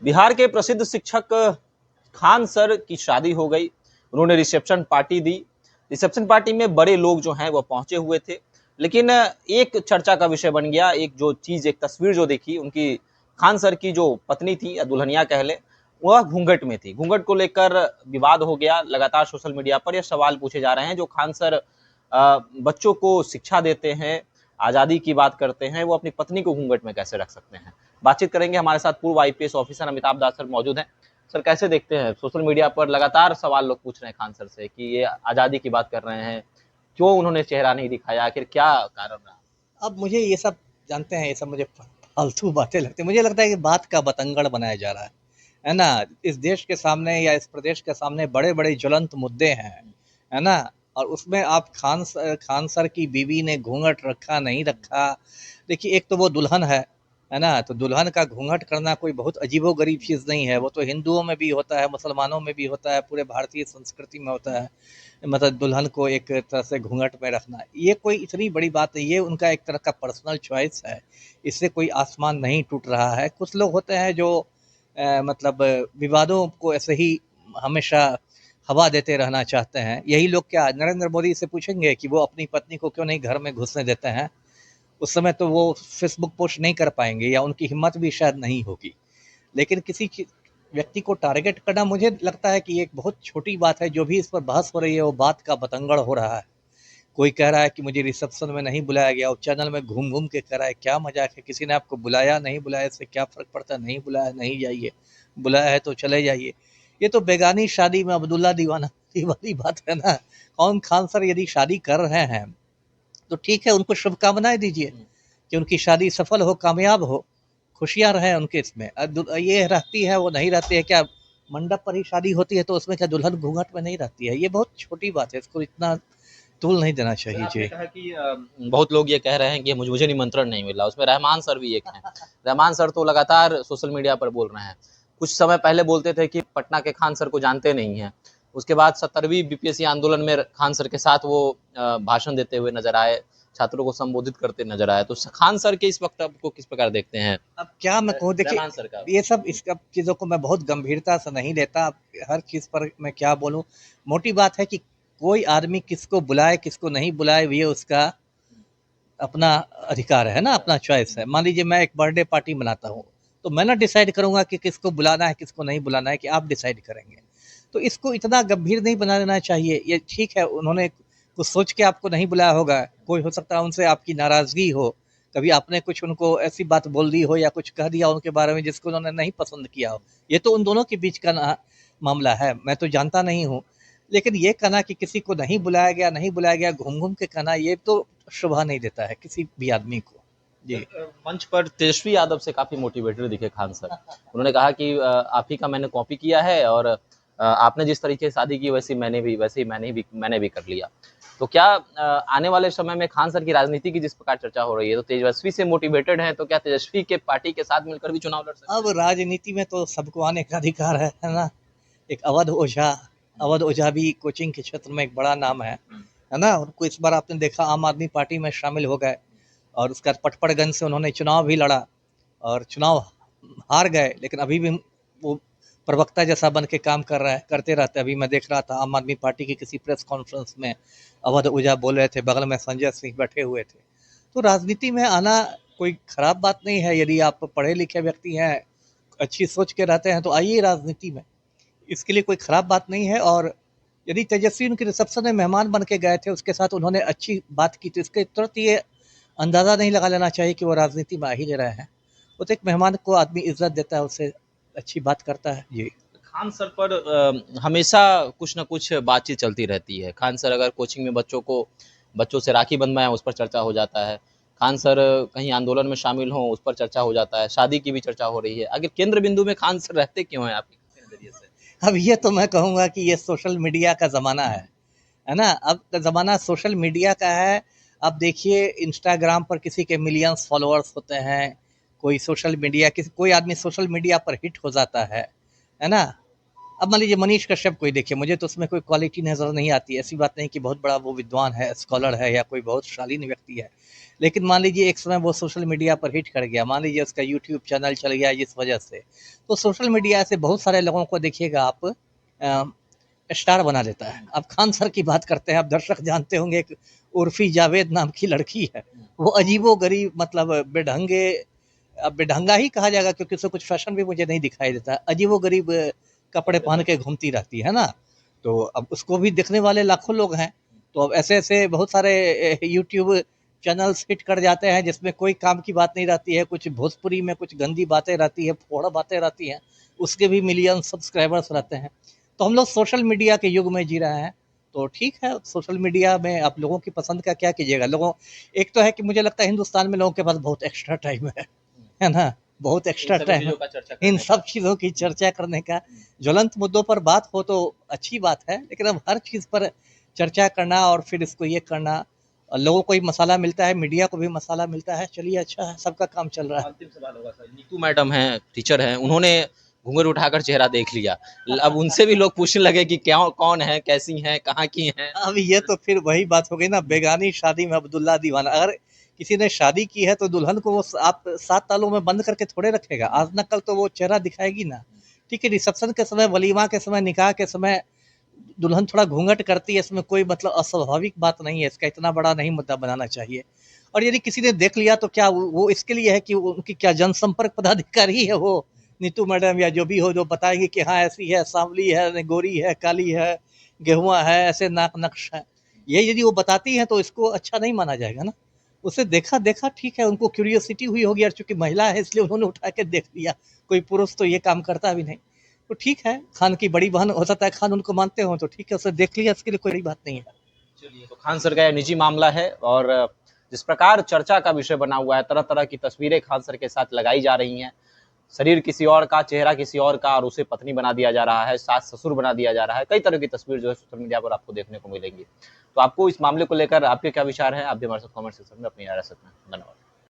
बिहार के प्रसिद्ध शिक्षक खान सर की शादी हो गई। उन्होंने रिसेप्शन पार्टी दी। रिसेप्शन पार्टी में बड़े लोग जो हैं वो पहुंचे हुए थे। लेकिन एक चर्चा का विषय बन गया, एक जो चीज, एक तस्वीर जो देखी उनकी, खान सर की जो पत्नी थी या दुल्हनिया कह ले, वह घूंघट में थी। घूंघट को लेकर विवाद हो गया। लगातार सोशल मीडिया पर यह सवाल पूछे जा रहे हैं, जो खान सर बच्चों को शिक्षा देते हैं, आज़ादी की बात करते हैं, वो अपनी पत्नी को घूंघट में कैसे रख सकते हैं। बातचीत करेंगे। हमारे साथ पूर्व आईपीएस ऑफिसर अमिताभ दास सर मौजूद हैं। सर, कैसे देखते हैं, सोशल मीडिया पर लगातार सवाल लोग पूछ रहे हैं खान सर से कि ये आज़ादी की बात कर रहे हैं, क्यों उन्होंने चेहरा नहीं दिखाया, आखिर क्या कारण रहा? अब मुझे ये सब जानते हैं, ये सब मुझे फालतू बातें लगती हैं। मुझे लगता है कि बात का बतंगड़ बनाया जा रहा है ना? इस देश के सामने या इस प्रदेश के सामने बड़े-बड़े ज्वलंत मुद्दे हैं, है ना? और उसमें आप खान सर की बीवी ने घूंघट रखा, नहीं रखा। देखिए, एक तो वो दुल्हन है ना? तो दुल्हन का घूंघट करना कोई बहुत अजीबो-गरीब चीज़ नहीं है। वो तो हिंदुओं में भी होता है, मुसलमानों में भी होता है, पूरे भारतीय संस्कृति में होता है। मतलब दुल्हन को एक तरह से घूंघट में रखना, ये कोई इतनी बड़ी बात नहीं, ये उनका एक तरह का पर्सनल चॉइस है। इससे कोई आसमान नहीं टूट रहा है। कुछ लोग होते हैं जो मतलब विवादों को ऐसे ही हमेशा हवा देते रहना चाहते हैं। यही लोग क्या नरेंद्र मोदी से पूछेंगे कि वो अपनी पत्नी को क्यों नहीं घर में घुसने देते हैं? उस समय तो वो फेसबुक पोस्ट नहीं कर पाएंगे या उनकी हिम्मत भी शायद नहीं होगी। लेकिन किसी व्यक्ति को टारगेट करना, मुझे लगता है कि ये एक बहुत छोटी बात है। जो भी इस पर बहस हो रही है वो बात का बतंगड़ हो रहा है। कोई कह रहा है कि मुझे रिसेप्शन में नहीं बुलाया गया, और चैनल में घूम घूम के कह रहा है, क्या मजाक है? किसी ने आपको बुलाया, नहीं बुलाया, इससे क्या फर्क पड़ता है? नहीं बुलाया नहीं जाइए, बुलाया है तो चले जाइए। ये तो बेगानी शादी में अब्दुल्ला दीवाना वाली बात है ना? कौन खान सर यदि शादी कर रहे हैं तो ठीक है, उनको शुभकामनाएं दीजिए कि उनकी शादी सफल हो, कामयाब हो, खुशियाँ रहें उनके इसमें। ये रहती है, वो नहीं रहती है क्या? मंडप पर ही शादी होती है तो उसमें क्या दुल्हन घूंघट में नहीं रहती है? ये बहुत छोटी बात है, इसको इतना तूल नहीं देना चाहिए आपने जी। कहा कि बहुत लोग ये कह रहे हैं कि मुझे निमंत्रण नहीं मिला, उसमें रहमान सर भी एक हैं। रहमान सर तो लगातार सोशल मीडिया पर बोल रहे हैं। कुछ समय पहले बोलते थे कि पटना के खान सर को जानते नहीं हैं। उसके बाद 70वीं बीपीएससी आंदोलन में खान सर के साथ वो भाषण देते हुए नजर आए, छात्रों को संबोधित करते नजर आए। तो खान सर के इस वक्तव्य को किस प्रकार देखते हैं? अब क्या मैं कहूँ, देखिए, रहमान सर का। ये सब इस सब चीज़ों को मैं बहुत गंभीरता से नहीं लेता। अब हर चीज़ पर मैं क्या बोलूँ? मोटी बात है कि कोई आदमी किसको बुलाए किसको नहीं बुलाए, ये उसका अपना अधिकार है ना, अपना चॉइस है। मान लीजिए मैं एक बर्थडे पार्टी मनाता हूँ, तो मैं ना डिसाइड करूँगा कि किसको बुलाना है किसको नहीं बुलाना है, कि आप डिसाइड करेंगे। तो इसको इतना गंभीर नहीं बना देना चाहिए। ये ठीक है, उन्होंने कुछ सोच के आपको नहीं बुलाया होगा, कोई हो सकता है उनसे आपकी नाराज़गी हो, कभी आपने कुछ उनको ऐसी बात बोल दी हो या कुछ कह दिया उनके बारे में जिसको उन्होंने नहीं पसंद किया हो। ये तो उन दोनों के बीच का मामला है, मैं तो जानता नहीं हूँ। लेकिन ये कहना कि किसी को नहीं बुलाया गया, नहीं बुलाया गया, घूम-घूम के कहना, ये तो शोभा नहीं देता है किसी भी आदमी को। जी। मंच पर तेजस्वी यादव से काफी मोटिवेटेड दिखे खान सर। उन्होंने कहा कि आप ही का मैंने कॉपी किया है, और आपने जिस तरीके से शादी की वैसे ही मैंने भी कर लिया। तो क्या आने वाले समय में खान सर की राजनीति की जिस प्रकार चर्चा हो रही है, तो तेजस्वी से मोटिवेटेड है, तो क्या तेजस्वी के पार्टी के साथ मिलकर भी चुनाव लड़ सकते अब हैं? राजनीति में तो सबको आने का अधिकार है ना? एक अवध ओझा भी कोचिंग के क्षेत्र में एक बड़ा नाम है ना? उनको इस बार आपने देखा आम आदमी पार्टी में शामिल हो गए, और उसके बाद पटपड़गंज से उन्होंने चुनाव भी लड़ा और चुनाव हार गए, लेकिन अभी भी वो प्रवक्ता जैसा बन के काम करते रहते हैं। अभी मैं देख रहा था आम आदमी पार्टी की किसी प्रेस कॉन्फ्रेंस में अवध ओझा बोल रहे थे, बगल में संजय सिंह बैठे हुए थे। तो राजनीति में आना कोई खराब बात नहीं है। यदि आप पढ़े लिखे व्यक्ति हैं, अच्छी सोच के रहते हैं, तो आइए राजनीति में, इसके लिए कोई खराब बात नहीं है। और यदि तेजस्वी उनके रिसेप्शन में मेहमान बन के गए थे, उसके साथ उन्होंने अच्छी बात की, तो इसके तुरंत ये अंदाज़ा नहीं लगा लेना चाहिए कि वो राजनीति में आ ही ले रहे हैं। वो तो एक मेहमान को आदमी इज्जत देता है, उससे अच्छी बात करता है जी। खान सर पर हमेशा कुछ ना कुछ बातचीत चलती रहती है। खान सर अगर कोचिंग में बच्चों से राखी बंधवाएं, उस पर चर्चा हो जाता है। खान सर कहीं आंदोलन में शामिल हों, उस पर चर्चा हो जाता है। शादी की भी चर्चा हो रही है। आखिर केंद्र बिंदु में खान सर रहते क्यों हैं आपके नजरिए से? अब ये तो मैं कहूँगा कि ये सोशल मीडिया का ज़माना है ना? अब का ज़माना सोशल मीडिया का है। अब देखिए, इंस्टाग्राम पर किसी के मिलियंस फॉलोअर्स होते हैं, कोई आदमी सोशल मीडिया पर हिट हो जाता है ना? अब मान लीजिए मनीष कश्यप कोई देखिए, मुझे तो उसमें कोई क्वालिटी नज़र नहीं आती। ऐसी बात नहीं कि बहुत बड़ा वो विद्वान है, स्कॉलर है या कोई बहुत शालीन व्यक्ति है। लेकिन मान लीजिए एक समय वो सोशल मीडिया पर हिट कर गया, मान लीजिए उसका यूट्यूब चैनल चल गया जिस वजह से, तो सोशल मीडिया से बहुत सारे लोगों को देखिएगा आप स्टार बना देता है। अब खान सर की बात करते हैं, आप दर्शक जानते होंगे, एक उर्फी जावेद नाम की लड़की है, वो अजीबो-गरीब मतलब बेढंगे, अब बेढंगा ही कहा जाएगा क्योंकि उससे कुछ फैशन भी मुझे नहीं दिखाई देता। अजीबो-गरीब कपड़े पहन के घूमती रहती है ना, तो अब उसको भी देखने वाले लाखों लोग हैं। तो अब ऐसे-ऐसे बहुत सारे यूट्यूब चैनल्स हिट कर जाते हैं जिसमें कोई काम की बात नहीं रहती है, कुछ भोजपुरी में कुछ गंदी बातें रहती है, फोड़ा बातें रहती हैं, उसके भी मिलियन सब्सक्राइबर्स रहते हैं। तो हम लोग सोशल मीडिया के युग में जी रहे हैं, तो ठीक है, सोशल मीडिया में आप लोगों की पसंद का क्या कीजिएगा। लोगों एक तो है कि मुझे लगता है हिंदुस्तान में लोगों के पास बहुत एक्स्ट्रा टाइम है ना? बहुत एक्स्ट्रा टाइम है इन सब चीज़ों की चर्चा करने का। ज्वलंत मुद्दों पर बात हो तो अच्छी बात है, लेकिन अब हर चीज़ पर चर्चा करना और फिर इसको ये करना, लोगों को ही मसाला मिलता है, मीडिया को भी मसाला मिलता है, चलिए अच्छा है, सबका काम चल रहा है। अंतिम सवाल होगा सर, नीतू मैडम हैं, टीचर हैं, उन्होंने घूंघट उठाकर चेहरा देख लिया। अब उनसे भी लोग पूछने लगे कि क्या कौन है, कैसी हैं, कहाँ की हैं? अब ये तो फिर वही बात हो गई ना, बेगानी शादी में अब्दुल्ला दीवाना। अगर किसी ने शादी की है तो दुल्हन को वो आप 7 तालों में बंद करके थोड़े रखेगा, आज न कल तो वो चेहरा दिखाएगी ना। ठीक है, रिसेप्शन के समय, वलीमा के समय, निकाह के समय दुल्हन थोड़ा घूंघट करती है, इसमें कोई मतलब अस्वाभाविक बात नहीं है, इसका इतना बड़ा नहीं मुद्दा बनाना चाहिए। और यदि किसी ने देख लिया तो क्या वो इसके लिए है कि उनकी क्या जनसंपर्क पदाधिकारी है वो नीतू मैडम या जो भी हो, जो बताएंगे कि हाँ ऐसी है, सांवली है, गोरी है, काली है, गेहुआ है, ऐसे नाक नक्श है, ये यदि वो बताती हैं तो इसको अच्छा नहीं माना जाएगा ना। उसे देखा देखा ठीक है, उनको क्यूरियोसिटी हुई होगी, और चूंकि महिला है इसलिए उन्होंने उठा के देख लिया। कोई पुरुष तो ये काम करता भी नहीं। तो ठीक है, खान की बड़ी बहन, हो सकता है खान उनको मानते हो, तो ठीक है, उसे देख लिया, इसके लिए कोई बड़ी बात नहीं है। चलिए, तो खान सर का यह निजी मामला है और जिस प्रकार चर्चा का विषय बना हुआ है, तरह तरह की तस्वीरें खान सर के साथ लगाई जा रही हैं, शरीर किसी और का, चेहरा किसी और का, और उसे पत्नी बना दिया जा रहा है, सास ससुर बना दिया जा रहा है, कई तरह की तस्वीर जो है सोशल मीडिया पर आपको देखने को मिलेंगी। तो आपको इस मामले को लेकर आपके क्या विचार हैं, आप भी हमारे साथ कमेंट सेक्शन में अपनी राय रख सकते हैं। धन्यवाद।